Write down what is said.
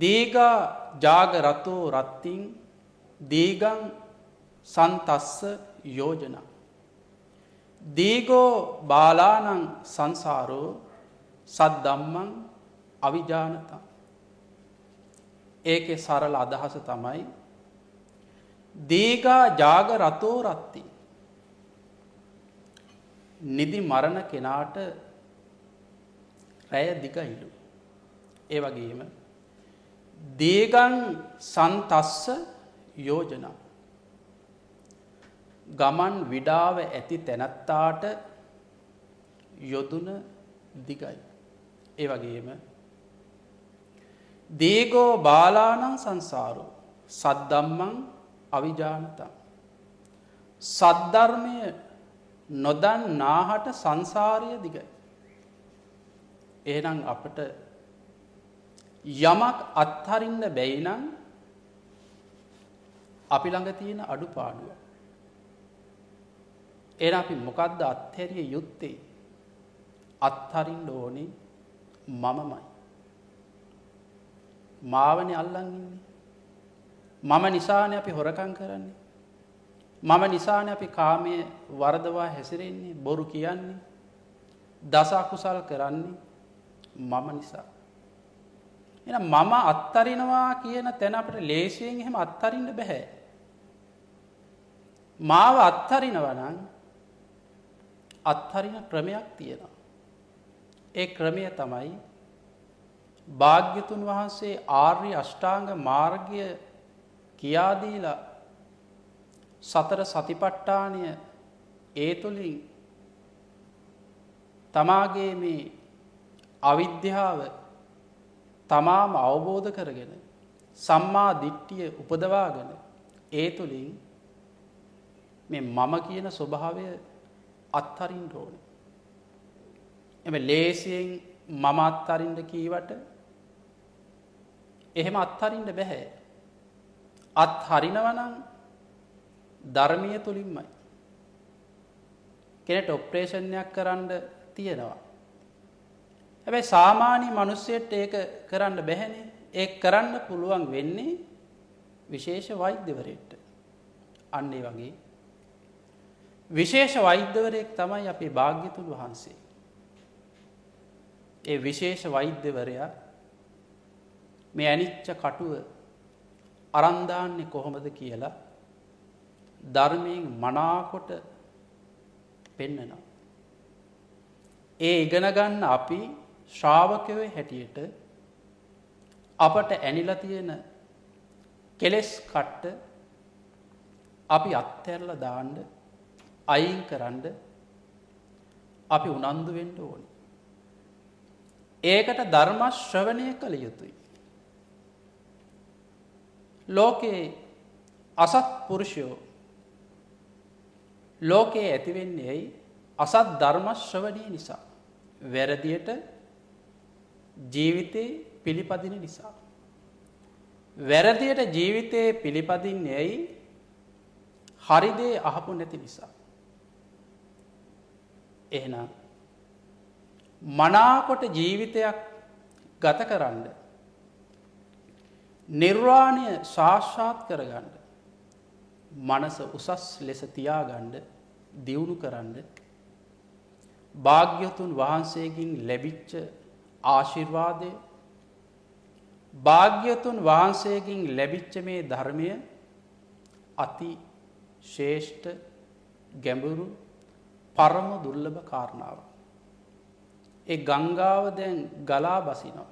දීගා ජාගරතෝ රත්තිං දීගං සන්තස්ස යෝජන දීගෝ බාලානං සංසාරෝ සද්දම්මං අවිජානතං. ඒකේ සරල අදහස තමයි දීගා ජාගරතෝ රත්ති. නිදි මරණ කෙනාට රැය දිගයිලු. ඒ වගේම දීගං සන්තස්ස යෝජන ගමන් විඩාව ඇති තැනැත්තාට යොදුන දිගයි. ඒ වගේම දීගෝ බාලානං සංසාරෝ සද්දම්මං අවිජානතං. සද්ධර්මය නොදන්නාහට සංසාරය දිගයි. එහෙනම් අපට යමක් අත්හරින්න බැයි නම් අපි ළඟ තියෙන අඩුපාඩුව. එහෙනම් අපි මොකද්ද අත්හැරිය යුත්තේ? අත්හරින්න ඕනේ මමමයි. මාවනේ අල්ලන් ඉන්නේ. මම නිසානේ අපි හොරකම් කරන්නේ. මම නිසානේ අපි කාමයේ වර්ධවා හැසිරෙන්නේ, බොරු කියන්නේ, දස අකුසල් කරන්නේ මම නිසා. එහෙනම් මම අත්තරිනවා කියන තැන අපිට ලේසියෙන් එහෙම අත්තරින්න බෑ. මාව අත්තරිනවා නම් අත්තරින ක්‍රමයක් තියෙනවා. ඒ ක්‍රමය තමයි භාග්‍යතුන් වහන්සේ ආර්ය අෂ්ටාංග මාර්ගය කියා දීලා සතර සතිපට්ඨානය ඒ තුලින් තමාගේ මේ අවිද්‍යාව තමාම අවබෝධ කරගෙන සම්මා දිට්ඨිය උපදවාගෙන ඒ තුලින් මේ මම කියන ස්වභාවය අත්හරින්න ඕනේ. එමෙ ලේසියෙන් මම අත්හරින්න කීවට එහෙම අත්හරින්න බෑ. අත්හරිනවා නම් ධර්මීය තුලින්මයි. කෙනෙක්ට ඔපරේෂන් එකක් කරන්න තියෙනවා. හැබැයි සාමාන්‍ය මිනිස්සෙට ඒක කරන්න බැහැනේ. ඒක කරන්න පුළුවන් වෙන්නේ විශේෂ වෛද්‍යවරයෙක්ට. අන්න ඒ වගේ විශේෂ වෛද්‍යවරයෙක් තමයි අපේ භාග්‍යතුන් වහන්සේ. ඒ විශේෂ වෛද්‍යවරයා මේ අනිච්ච කටුව අරන් දාන්නේ කොහොමද කියලා ධර්මයෙන් මනාකොට පෙන්නනවා. ඒ ඉගෙන ගන්න අපි ශ්‍රාවකයෝ හැටියට අපට ඇනිලා තියෙන කෙලෙස් කට්ට අපි අත්හැරලා දාන්න අයින් කරන්න අපි උනන්දු වෙන්න ඕනේ. ඒකට ධර්ම ශ්‍රවණය කළ යුතුයි. ලෝකේ අසත් පුරුෂයෝ ලෝකේ ඇති වෙන්නේ ඇයි? අසත් ධර්ම ශ්‍රවණය නිසා. වැරදියට ජීවිතේ පිළිපදින නිසා. වැරදියට ජීවිතේ පිළිපදින්නේ ඇයි? හරි දේ අහපු නැති නිසා. එහෙනම් මනාකොට ජීවිතයක් ගත කරන්න, නිර්වාණය සාක්ෂාත් කරගන්න, මනස උසස් ලෙස තියාගන්න, දියුණු කරන්න භාග්‍යවතුන් වහන්සේගෙන් ලැබිච්ච ආශිර්වාදය, භාග්‍යවතුන් වහන්සේගෙන් ලැබිච්ච මේ ධර්මය අති ශ්‍රේෂ්ඨ ගැඹුරු පරම දුර්ලභ කාරණාවක්. ඒ ගංගාව දැන් ගලා බසිනවා.